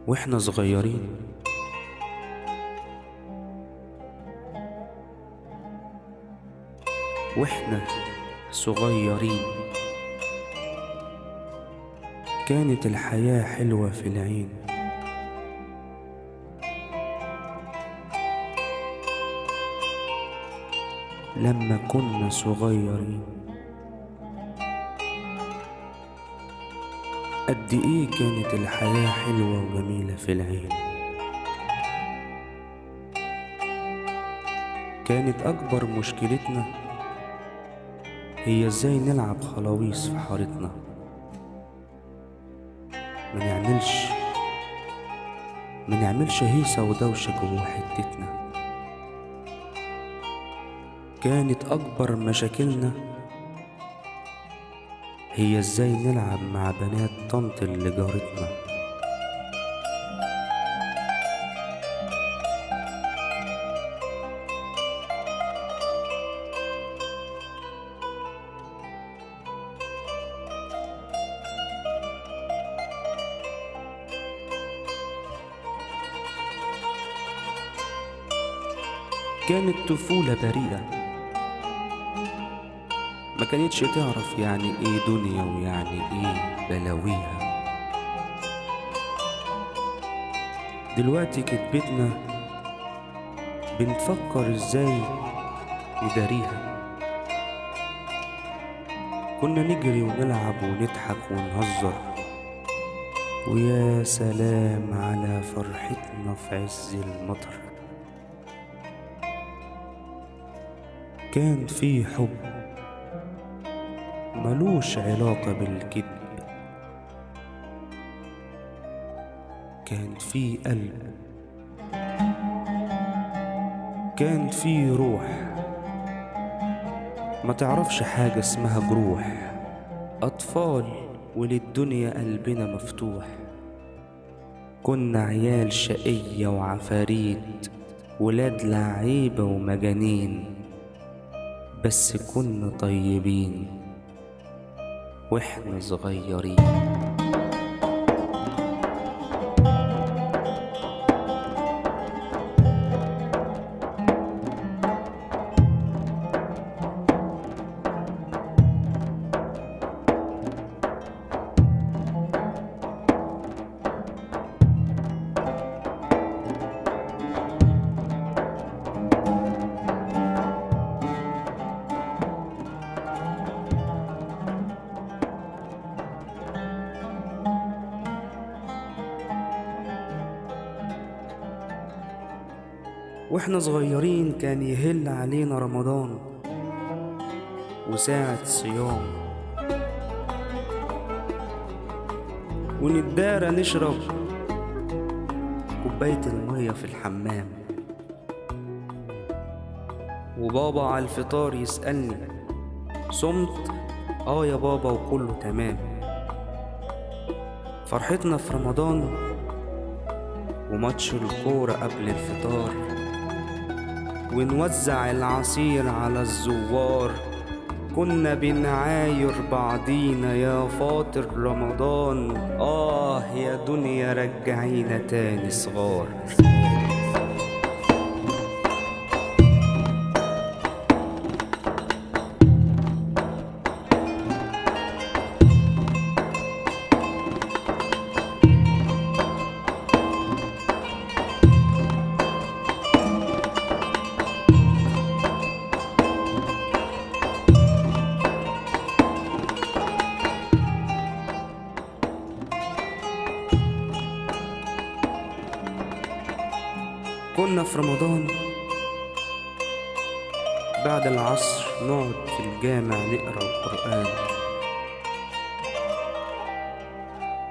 واحنا صغيرين واحنا صغيرين كانت الحياة حلوة في العين. لما كنا صغيرين قد ايه كانت الحياة حلوة وجميلة في العين. كانت اكبر مشكلتنا هي ازاي نلعب خلاويص في حارتنا، ما نعملش هيصة ودوشة جوه حتتنا. كانت اكبر مشاكلنا هي ازاي نلعب مع بنات طنط اللي جارتنا. كانت طفولة بريئة، ما كانتش تعرف يعني ايه دنيا ويعني ايه بلاويها. دلوقتي كتبتنا بنفكر ازاي نداريها. كنا نجري ونلعب ونضحك ونهزر، ويا سلام على فرحتنا في عز المطر. كان في حب ملوش علاقة بالكذب، كان في قلب، كان في روح ما تعرفش حاجة اسمها جروح. أطفال وللدنيا قلبنا مفتوح. كنا عيال شقية وعفاريت، ولاد لعيبة ومجانين، بس كنا طيبين واحنا صغيرين. واحنا صغيرين كان يهل علينا رمضان وساعة صيام، ونتدارى نشرب كوباية المية في الحمام، وبابا على الفطار يسألني صمت؟ يا بابا وكله تمام. فرحتنا في رمضان وماتش الكورة قبل الفطار، ونوزع العصير على الزوار. كنا بنعاير بعضينا يا فاطر رمضان، يا دنيا رجعينا تاني صغار. كنا في رمضان بعد العصر نقعد في الجامع نقرأ القرآن،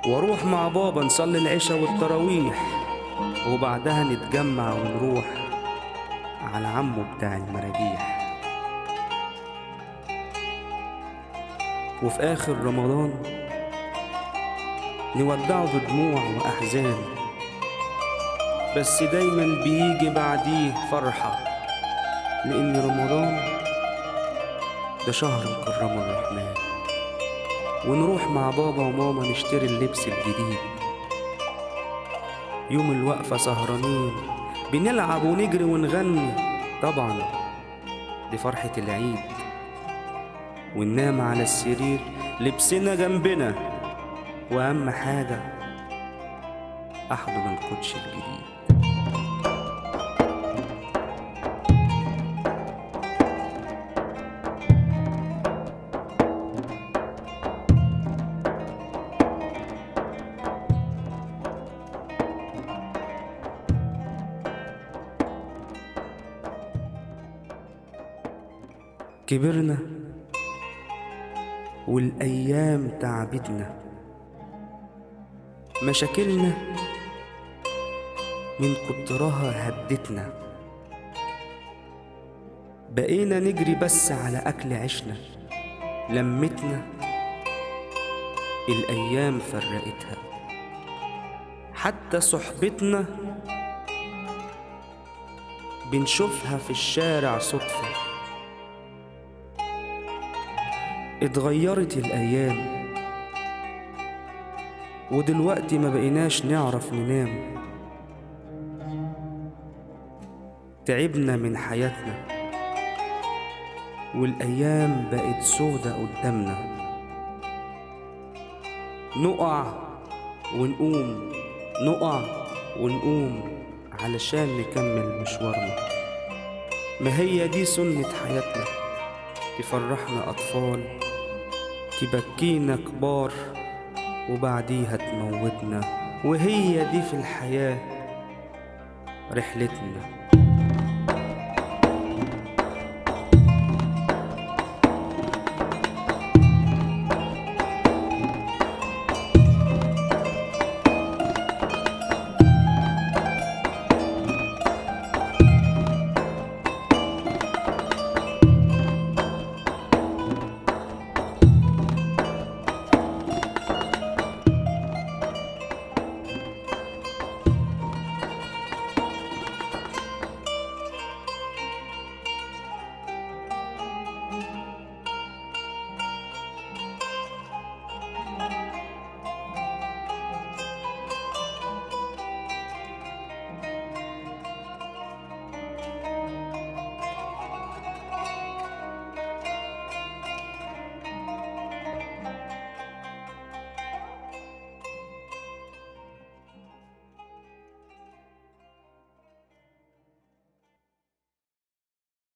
واروح مع بابا نصلي العشاء والتراويح، وبعدها نتجمع ونروح على عمه بتاع المراجيح. وفي آخر رمضان نودعه بدموع وأحزان، بس دايما بيجي بعديه فرحة، لأن رمضان ده شهر مكرم الرحمن. ونروح مع بابا وماما نشتري اللبس الجديد، يوم الوقفة سهرانين بنلعب ونجري ونغني، طبعا دي فرحة العيد. وننام على السرير لبسنا جنبنا، وأهم حاجة أحضن الكوتش الجديد. كبرنا والأيام تعبتنا، مشاكلنا من كترها هدتنا، بقينا نجري بس على أكل عيشنا، لمتنا الأيام فرقتها، حتى صحبتنا بنشوفها في الشارع صدفة. اتغيرت الأيام ودلوقتي ما بقيناش نعرف ننام، تعبنا من حياتنا والأيام بقت سودة قدامنا، نقع ونقوم نقع ونقوم علشان نكمل مشوارنا. ما هي دي سنة حياتنا، تفرحنا أطفال تبكينا كبار وبعديها تموتنا، وهي دي في الحياة رحلتنا.